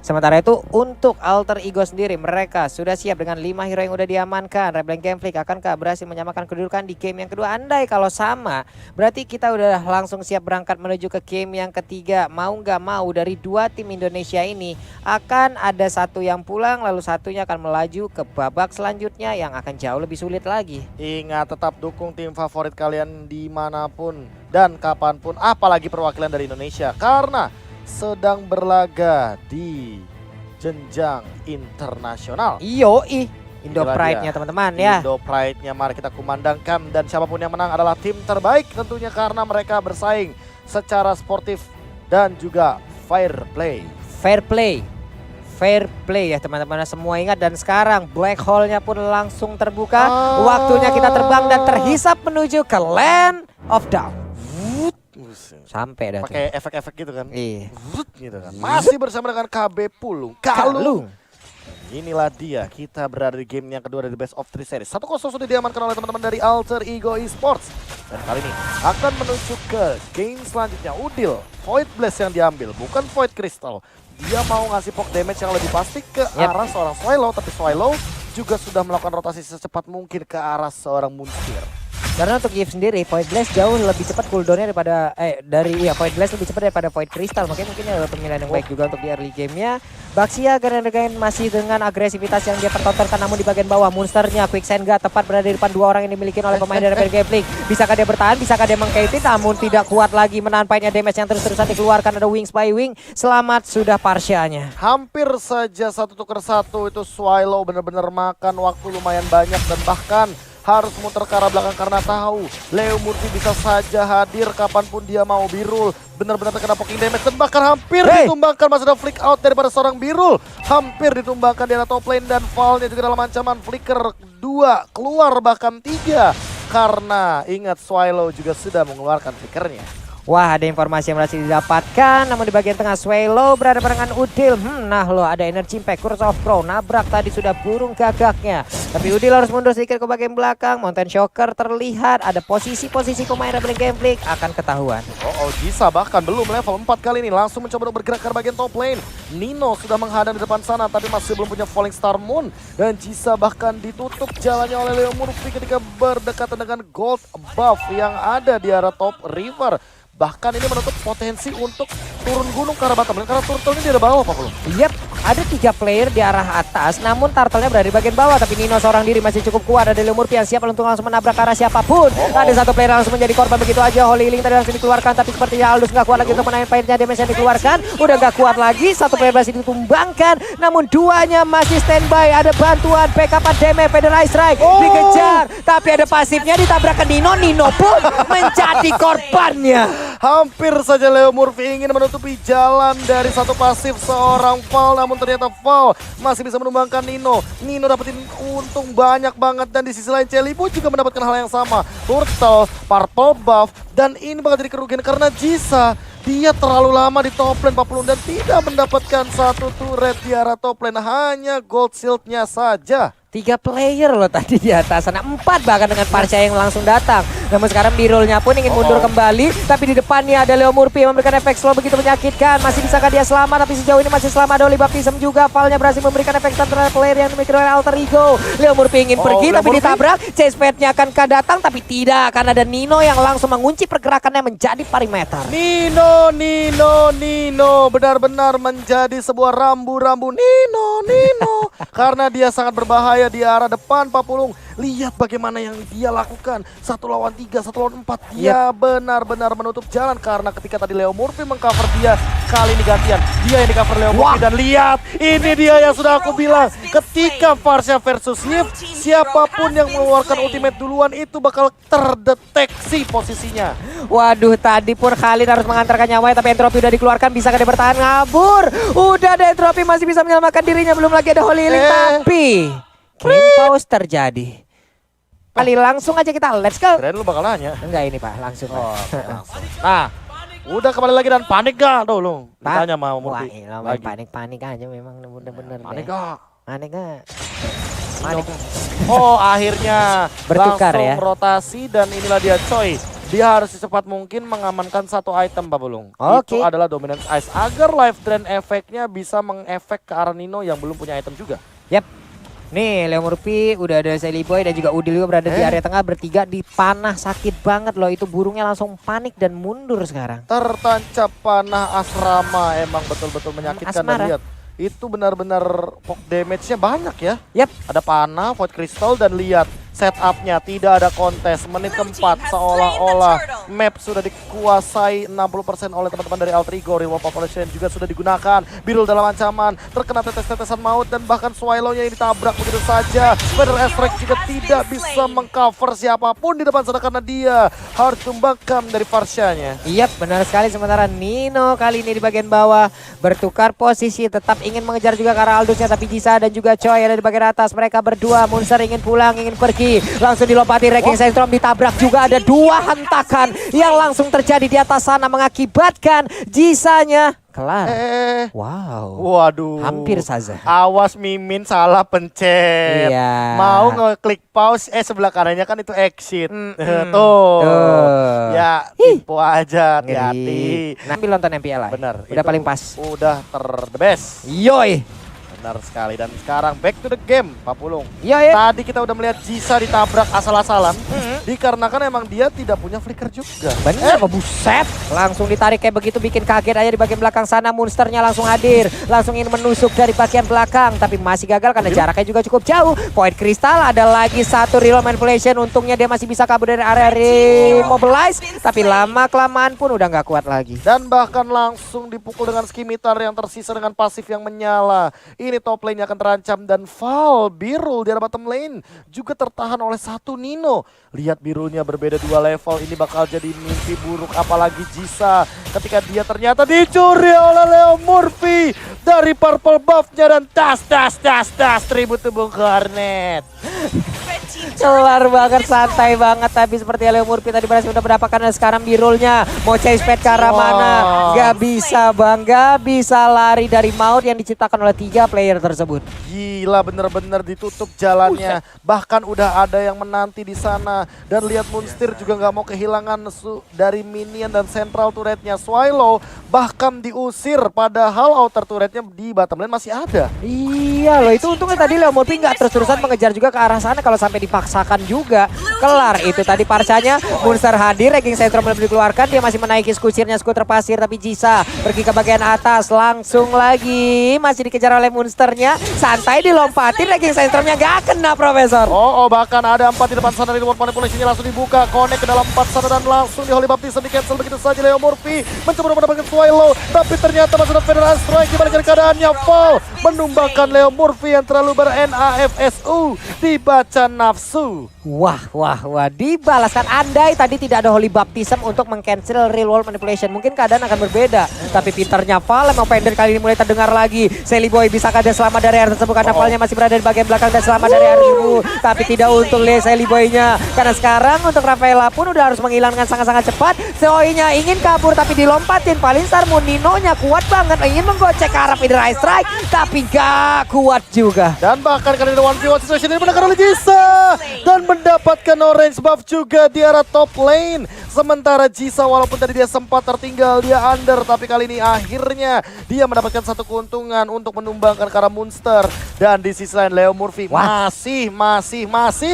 Sementara itu untuk Alter Ego sendiri, mereka sudah siap dengan 5 hero yang udah diamankan. Rebellion Game Freak akankah berhasil menyamakan kedudukan di game yang kedua? Andai kalau sama, berarti kita udah langsung siap berangkat menuju ke game yang ketiga. Mau nggak mau dari dua tim Indonesia ini akan ada satu yang pulang, lalu satunya akan melaju ke babak selanjutnya yang akan jauh lebih sulit lagi. Ingat, tetap dukung tim favorit kalian dimanapun dan kapanpun, apalagi perwakilan dari Indonesia, karena sedang berlaga di jenjang internasional. Indo Pride-nya teman-teman ya. Indo Pride-nya mari kita kumandangkan, dan siapapun yang menang adalah tim terbaik tentunya, karena mereka bersaing secara sportif dan juga fair play. Fair play ya teman-teman semua, ingat. Dan sekarang black hole-nya pun langsung terbuka. Waktunya kita terbang dan terhisap menuju ke Land of Doubt. Sampai dah pakai efek-efek gitu kan. Iya. Gitu kan. Masih bersama dengan KB Pulung Kalung. Inilah dia, kita berada di game yang kedua dari Best of 3 Series. 1-0 sudah diamankan oleh teman-teman dari Alter Ego Esports. Dan kali ini akan menuju ke game selanjutnya. Udil, Void Blast yang diambil, bukan Void Crystal. Dia mau ngasih poke damage yang lebih pasti ke arah seorang Swallow, tapi Swallow juga sudah melakukan rotasi secepat mungkin ke arah seorang Munsir. Karena untuk Gift sendiri, Void Blast jauh lebih cepat cooldownnya daripada Void Blast lebih cepat daripada Void Crystal. Makanya mungkin ada pemilihan yang baik juga untuk di early gamenya. Baxia Garen masih dengan agresivitas yang dia pertontonkan, namun di bagian bawah monsternya Quicksand gak tepat berada di depan dua orang yang dimiliki oleh pemain dari Rebellion Game Freak. Bisakah dia bertahan? Bisakah dia mengkaitin? Namun tidak kuat lagi menahan painnya, damage yang terus-terusan dikeluarkan. Ada Wings by Wing, selamat sudah Parsianya. Hampir saja 1-1 itu Swallow benar-benar makan waktu lumayan banyak, dan bahkan harus muter ke arah belakang karena tahu Leo Murphy bisa saja hadir kapanpun dia mau. Birul benar-benar terkena poking damage dan bahkan hampir ditumbangkan. Masih ada flick out daripada seorang Birul, hampir ditumbangkan di arah top lane, dan Valnya juga dalam ancaman. Flicker 2 keluar bahkan 3, karena ingat Swallow juga sudah mengeluarkan flickernya. Wah, ada informasi yang berhasil didapatkan, namun di bagian tengah Swallow berada barengan Udil. Nah loh, ada energy impact, Curse of Crow, nabrak tadi sudah burung gagaknya. Tapi Udil harus mundur sedikit ke bagian belakang. Mountain Shocker terlihat, ada posisi-posisi pemain Rebellion Game Freak akan ketahuan. Jisa bahkan belum level 4 kali ini, langsung mencoba untuk bergerak ke bagian top lane. Nino sudah menghadang di depan sana, tapi masih belum punya Falling Star Moon. Dan Jisa bahkan ditutup jalannya oleh Leo Murphy ketika berdekatan dengan gold buff yang ada di arah top river. Bahkan ini menutup potensi untuk turun gunung ke arah bottom lane, karena turtle ini di arah bawah, Pak Pulung. Yap, ada 3 player di arah atas, namun turtle-nya berada di bagian bawah. Tapi Nino seorang diri masih cukup kuat. Ada Leo Murphy yang siap untuk langsung menabrak ke arah siapapun. Ada satu player langsung menjadi korban begitu aja. Holy Healing tadi langsung dikeluarkan, tapi sepertinya Aldous nggak kuat lagi untuk menahan painnya. Damage yang dikeluarkan udah nggak kuat lagi. Satu player masih ditumbangkan, namun duanya masih standby. Ada bantuan backup damage, Federalized Strike dikejar, tapi ada pasifnya ditabrak ke Nino. Nino pun menjadi korbannya. Hampir saja Leo Murphy ingin menutupi jalan dari satu pasif seorang Val, namun ternyata Val masih bisa menumbangkan Nino. Nino dapetin untung banyak banget, dan di sisi lain Celi pun juga mendapatkan hal yang sama. Turtle, purple buff, dan ini bakal jadi kerugian karena Jisa dia terlalu lama di top lane 40 dan tidak mendapatkan satu turret di arah top lane, hanya gold shieldnya saja. 3 player loh tadi di atas sana, 4 bahkan dengan Parsia yang langsung datang. Namun sekarang Birulnya pun ingin mundur kembali, tapi di depannya ada Leo Murphy yang memberikan efek slow begitu menyakitkan. Masih bisakah dia selamat? Tapi sejauh ini masih selamat. Ada Oli Baptism juga. Valnya berhasil memberikan efek stun terhadap player yang dimiliki oleh Alter Ego. Leo Murphy ingin pergi tapi ditabrak. Chase pad-nya akankah datang? Tapi tidak, karena ada Nino yang langsung mengunci pergerakannya menjadi perimeter. Nino benar-benar menjadi sebuah rambu-rambu Nino karena dia sangat berbahaya di arah depan, Pak Pulung. Lihat bagaimana yang dia lakukan. 1 lawan 3, 1 lawan 4. Dia benar-benar menutup jalan, karena ketika tadi Leo Murphy mengcover dia, kali ini gantian. Dia yang di cover Leo Murphy, dan lihat, ini dia yang sudah aku bilang. Ketika Parsia versus Lift, siapapun yang mengeluarkan ultimate duluan itu bakal terdeteksi posisinya. Waduh, tadi pun Khalid harus mengantarkan nyawanya, tapi Entropy udah dikeluarkan. Bisakah dia bertahan? Ngabur. Udah ada Entropy masih bisa menyelamatkan dirinya. Belum lagi ada Holy Healing, tapi game pause terjadi. Kali langsung aja kita let's go. Keren lu bakal nanya. Enggak ini Pak, langsung. Langsung. Nah, udah kembali lagi, dan panik gak tuh lu? Ditanya mau Murphy. Wah, panik aja memang bener-bener. Panik gak? Panik gak? Akhirnya bertukar langsung ya. rotasi, dan inilah dia coy. dia harus secepat mungkin mengamankan satu item Pak Bulung. Oke. Itu adalah Dominance Ice agar life drain efeknya bisa mengefek ke arah Nino yang belum punya item juga. Yap. Nih Leo Murphy udah ada Sally Boy dan juga Udil juga berada di area tengah, bertiga di panah, sakit banget loh, itu burungnya langsung panik dan mundur sekarang. Tertancap panah asrama, emang betul-betul menyakitkan. Dan lihat itu benar-benar damage-nya banyak ya. Yap. Ada panah, Void Crystal, dan lihat setupnya tidak ada kontes. Menit keempat seolah-olah map sudah dikuasai 60% oleh teman-teman dari Altrigo. Reward Population juga sudah digunakan. Birul dalam ancaman, terkena tetes-tetesan maut, dan bahkan Swallow-nya ini ditabrak begitu saja. Feather Strike juga tidak bisa mengcover siapapun di depan sana karena dia harus tumbangkan dari Farsha-nya. Iya benar sekali, sementara Nino kali ini di bagian bawah bertukar posisi, tetap ingin mengejar juga ke arah Aldusnya, tapi Jisa dan juga Choi ada di bagian atas. Mereka berdua, Monster ingin pulang, ingin pergi, langsung dilompati Wrecking Sandstorm, ditabrak juga. Ada dua hentakan yang langsung terjadi di atas sana mengakibatkan Jisanya kelar. Wow. Waduh. Hampir saja. Awas Mimin salah pencet. Iya. Mau ngeklik pause, sebelah kanannya kan itu exit. Tuh. Ya, tipu aja, hati-hati. Nah, ambil nonton MPL lah. Bener. Udah paling pas. Udah the best. Yoi. Benar sekali. Dan sekarang back to the game, Pak Pulung. Iya. Tadi kita udah melihat Jisa ditabrak asal-asalan. Dikarenakan emang dia tidak punya flicker juga. Bener, buset. Langsung ditarik kayak begitu, bikin kaget aja di bagian belakang sana. Monsternya langsung hadir, langsung ingin menusuk dari bagian belakang, tapi masih gagal karena jaraknya juga cukup jauh. Void Crystal, ada lagi satu reroll manipulation. Untungnya dia masih bisa kabur dari area remobilize, tapi lama-kelamaan pun udah nggak kuat lagi. Dan bahkan langsung dipukul dengan skimitar yang tersisa dengan pasif yang menyala. Ini top lane-nya akan terancam, dan Val Birul di arah bottom lane juga tertahan oleh satu Nino. Lihat Birulnya berbeda 2 level, ini bakal jadi mimpi buruk apalagi Jisa ketika dia ternyata dicuri oleh Leo Murphy dari purple buff-nya, dan das tribut tubuh Garnet. Kelar banget, santai banget, tapi seperti Leo Murphy tadi berhasil udah mendapatkan, dan sekarang Birulnya mau chase pad ke arah mana? Gak bisa bang, gak bisa lari dari maut yang diciptakan oleh 3 player tersebut. Gila, bener-bener ditutup jalannya. Bahkan udah ada yang menanti di sana. Dan lihat Monster juga nggak mau kehilangan dari minion dan central turretnya. Swallow bahkan diusir, padahal outer turretnya di bottom lane masih ada. Iya loh, itu untungnya tadi Leo Murphy nggak terus-terusan mengejar juga ke arah sana. Kalau sampai dipaksakan juga, kelar itu tadi Farsha-nya. Monster hadir, Wrecking Sandstorm belum dikeluarkan, dia masih menaiki skuternya, skuter pasir, tapi Jisa pergi ke bagian atas, langsung lagi masih dikejar oleh Monsternya. Santai dilompatin, Wrecking Sandstormnya gak kena Profesor. Bahkan ada 4 di depan sana, di reward manipulasinya langsung dibuka, connect ke dalam 4 sana, dan langsung di Holy Baptism di cancel begitu saja. Leo Murphy mencoba mendapatkan Swallow, tapi ternyata masih ada Feather Strike. Gimana dari keadaannya? Fall menumbangkan Leo Murphy yang terlalu ber-NAFSU, dibaca nafsu. Wah, dibalaskan. Andai tadi tidak ada Holy Baptism untuk meng-cancel real world manipulation, mungkin keadaan akan berbeda. Tapi pinternya Val, emang Fender kali ini mulai terdengar lagi. Sally Boy bisakah dia selamat dari area tersebut, karena Valnya masih berada di bagian belakang dan selamat dari area itu. Tapi tidak untung lihat Sally Boy-nya, karena sekarang untuk Rafaela pun udah harus menghilangkan sangat-sangat cepat. Zoe-nya ingin kabur tapi dilompatin. Palinstar Nino-nya kuat banget, ingin menggocek ke arah Feather Strike, tapi gak kuat juga. Dan bahkan kali ini 1v1 situation ini menangkan oleh Jisa, dan mendapatkan orange buff juga di arah top lane. Sementara Jisa walaupun tadi dia sempat tertinggal, dia under, tapi kali ini akhirnya dia mendapatkan satu keuntungan untuk menumbangkan ke arah Monster. Dan di sisi lain Leo Murphy masih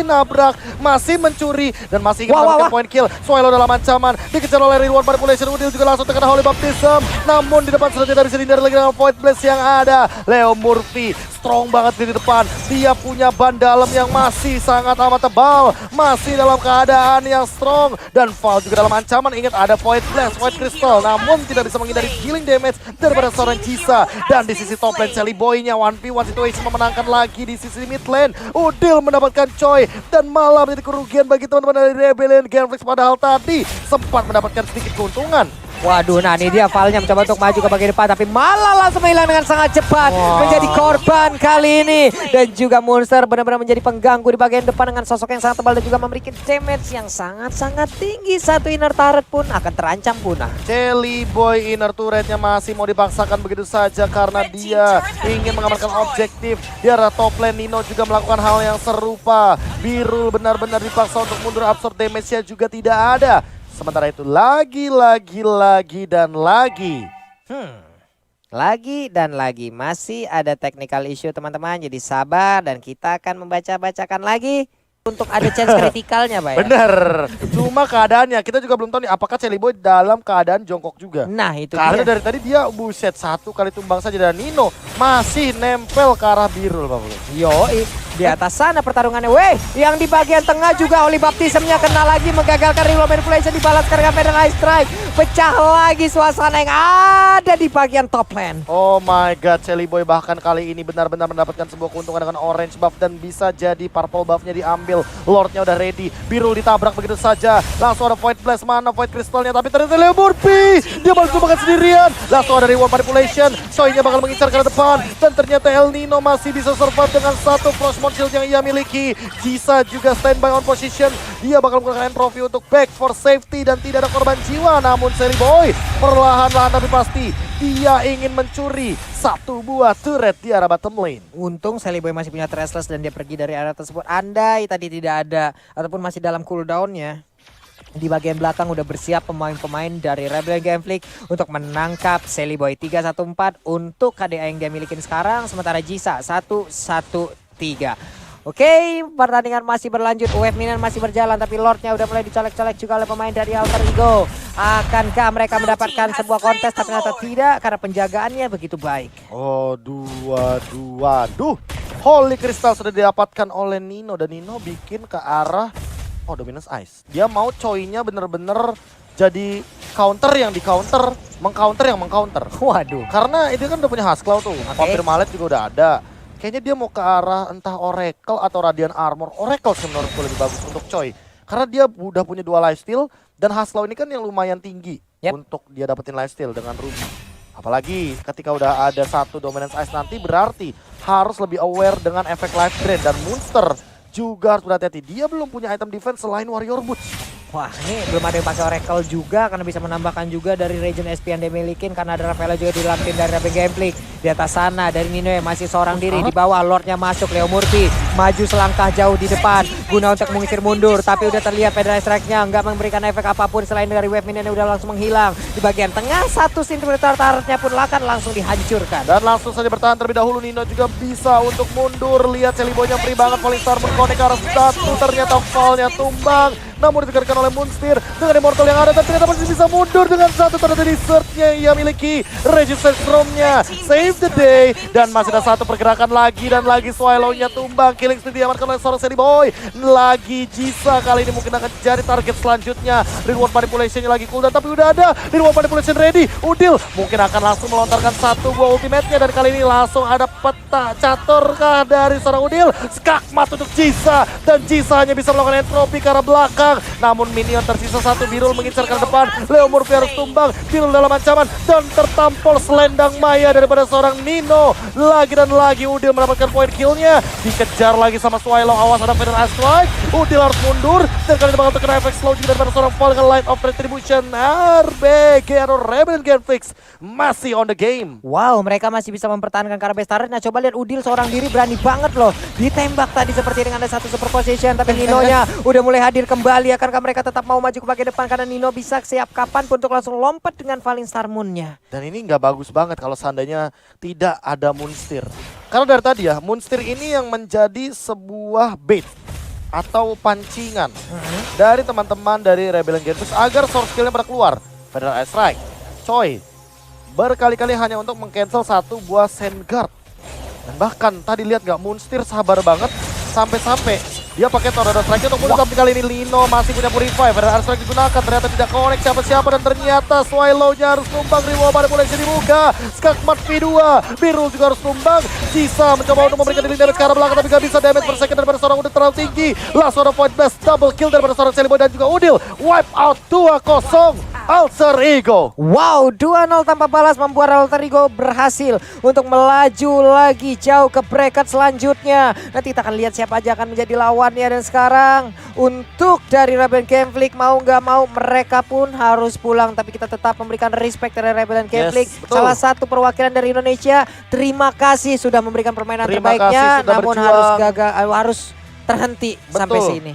nabrak, masih mencuri, dan masih ingin mendapatkan point kill. Swallow dalam ancaman, dikejar oleh reward manipulation. Udil juga langsung terkena Holy Baptism, namun di depan sudah tidak bisa dihindari lagi dengan Void Blast yang ada. Leo Murphy strong banget di depan, dia punya ban dalam yang masih sangat amat tebal, masih dalam keadaan yang strong, dan Val juga dalam ancaman. Ingat ada Void Blast, Void Crystal, namun tidak bisa menghindari healing damage daripada seorang Jisa. Dan di sisi top lane Sally Boy-nya 1v1 situation memenangkan lagi di sisi mid lane. Udil mendapatkan Choi, dan malah menjadi kerugian bagi teman-teman dari Rebellion Genflix, padahal tadi sempat mendapatkan sedikit keuntungan. Waduh, nah ini dia Valnya mencoba untuk maju ke bagian depan, tapi malah langsung hilang dengan sangat cepat. Menjadi korban kali ini. Dan juga Monster benar-benar menjadi pengganggu di bagian depan dengan sosok yang sangat tebal dan juga memberikan damage yang sangat-sangat tinggi. Satu inner turret pun akan terancam punah. Sally Boy inner turretnya masih mau dipaksakan begitu saja karena dia ingin mengamankan objektif. Di arah top lane Nino juga melakukan hal yang serupa. Birul benar-benar dipaksa untuk mundur, absorb damage-nya juga tidak ada. Sementara itu lagi dan lagi. Lagi dan lagi masih ada technical issue teman-teman. Jadi sabar dan kita akan membacakan lagi untuk ada chance kritikalnya, Pak ya. Bener. Cuma keadaannya kita juga belum tahu nih apakah Celiboy dalam keadaan jongkok juga. Nah, itu Karena dia. dari tadi dia buset 1 kali tumbang saja dan Nino masih nempel ke arah Birul, Pak Bulu. Yoi, di atas sana pertarungannya. Weh, yang di bagian tengah juga Oli Baptismnya kena lagi menggagalkan real manipulation, dibalas karena Federal Ice Strike. Pecah lagi suasana yang ada di bagian top lane. Oh my god, Celiboy bahkan kali ini benar-benar mendapatkan sebuah keuntungan dengan orange buff dan bisa jadi purple buffnya diambil. Lordnya udah ready, Birul ditabrak begitu saja. Langsung ada Void Blast, mana Void Crystalnya, tapi ternyata Leo Murphy dia balik tumbangkan sendirian. Langsung ada reward manipulation, Soinya bakal mengincar ke depan dan ternyata El Nino masih bisa survive dengan 1 Frostmourne Shield yang ia miliki. Jisa juga standby on position, dia bakal menggunakan trophy untuk back for safety dan tidak ada korban jiwa. Namun Celiboy perlahan-lahan tapi pasti dia ingin mencuri 1 buah turret di arah bottom lane. Untung Celiboy masih punya Trestless dan dia pergi dari area tersebut. Andai tadi tidak ada ataupun masih dalam cooldownnya, di bagian belakang udah bersiap pemain-pemain dari Rebellion Gangplank untuk menangkap Celiboy 314 untuk KDA yang dia miliki sekarang. Sementara Jisa 113. Oke, pertandingan masih berlanjut, wave minion masih berjalan, tapi Lordnya udah mulai dicolek-colek juga oleh pemain dari Alter Ego. Akankah mereka mendapatkan sebuah kontes? Tapi ternyata tidak, karena penjagaannya begitu baik. Oh, aduh. Holy Crystal sudah didapatkan oleh Nino dan Nino bikin ke arah Dominance Ice. Dia mau Choi-nya bener-bener jadi counter yang di counter, mengcounter yang mengcounter. Waduh. Karena itu kan udah punya Haskell tuh, Vampire Mallet juga udah ada. Kayaknya dia mau ke arah entah Oracle atau Radiant Armor. Oracle sih menurutku lebih bagus untuk Choi. Karena dia udah punya 2 lifesteal dan Haskell ini kan yang lumayan tinggi untuk dia dapetin lifesteal dengan Ruby. Apalagi ketika udah ada 1 Dominance Ice nanti berarti harus lebih aware dengan efek life drain dan Monster juga harus berhati-hati. Dia belum punya item defense selain Warrior Boots. Wah, ini belum ada yang pakai Oracle juga karena bisa menambahkan juga dari region SP yang dia milikin, karena ada Rafaela juga di dalam tim dari Rebellion Gangplank. Di atas sana dari Nino yang masih seorang diri, di bawah Lordnya masuk, Leo Murphy maju selangkah jauh di depan guna untuk mengusir mundur, tapi udah terlihat Federal Strike-nya nggak memberikan efek apapun selain dari wave minion yang udah langsung menghilang. Di bagian tengah 1 Synthetizer turret-nya pun akan langsung dihancurkan. Dan langsung saja bertahan terlebih dahulu, Nino juga bisa untuk mundur. Lihat Celiboy-nya free banget, Falling Star mengkonek ke arah 1, ternyata fall-nya tumbang. Namun ditegarkan oleh Moonstir dengan Immortal yang ada, dan ternyata masih bisa mundur dengan 1 ternyata di search-nya yang ia miliki. Resistance Storm-nya save the day, dan masih ada 1 pergerakan lagi dan lagi Swallow-nya tumbang. Killing spree diamankan oleh seorang Celiboy. Lagi Jisa kali ini mungkin akan jadi target selanjutnya. Reward manipulation-nya lagi cooldown, tapi udah ada reward manipulation ready. Udil mungkin akan langsung melontarkan 1 buah ultimate-nya, dan kali ini langsung ada peta caturkah dari seorang Udil. Skakmat untuk Jisa, dan Jisa hanya bisa melakukan entropi ke arah belakang. Namun minion tersisa 1, Birul mengincar ke depan. Leo Murphy harus tumbang, Birul dalam ancaman dan tertampol selendang maya daripada seorang Nino. Lagi dan lagi Udil mendapatkan point kill-nya. Dikejar lagi sama Swallow, awas ada Federal Ice Strike. Udil harus mundur dan kali ini bakal terkena efek slow juga daripada seorang Fall dengan Light of Retribution. RBG atau Rebellion Gangplank masih on the game. Wow, mereka masih bisa mempertahankan Karabes turret. Nah, coba lihat Udil seorang diri berani banget loh. Ditembak tadi seperti dengan ada 1 superposition, tapi Nino-nya udah mulai hadir kembali. Akankah mereka tetap mau maju ke bagian depan, karena Nino bisa siap kapan pun untuk langsung lompat dengan Falling Star Moon-nya. Dan ini nggak bagus banget kalau seandainya tidak ada Moonstir. Karena dari tadi ya, Moonstir ini yang menjadi sebuah bait atau pancingan dari teman-teman dari Rebellion Gangplank agar source skill-nya pada keluar. Federal Ice Strike, Choi berkali-kali hanya untuk meng-cancel 1 buah Sandguard. Dan bahkan tadi lihat nggak, Moonstir sabar banget sampai-sampai dia pakai Tornado Strike untuk mundur, tapi kali ini Lino masih punya Purify. Federal Ice Strike digunakan, ternyata tidak connect siapa-siapa, dan ternyata Swallow-nya harus tumbang. Reward manipulation dibuka, Skakmat V2, Birul juga harus tumbang. Jisa mencoba untuk memberikan healing damage ke arah belakang, tapi gak bisa, damage per second daripada seorang Udil terlalu tinggi. Langsung ada Void Blast, double kill daripada seorang Celiboy dan juga Udil. Wipe out 2-0 Alter Ego. Wow, 2-0 tanpa balas membuat Alter Ego berhasil untuk melaju lagi jauh ke bracket selanjutnya. Nanti kita akan lihat siapa aja akan menjadi lawannya, dan sekarang untuk dari Rebellion Gangplank mau nggak mau mereka pun harus pulang, tapi kita tetap memberikan respect dari Rebellion Gangplank. Salah satu perwakilan dari Indonesia. Terima kasih sudah memberikan permainan terbaiknya, namun harus gagal, harus terhenti sampai sini.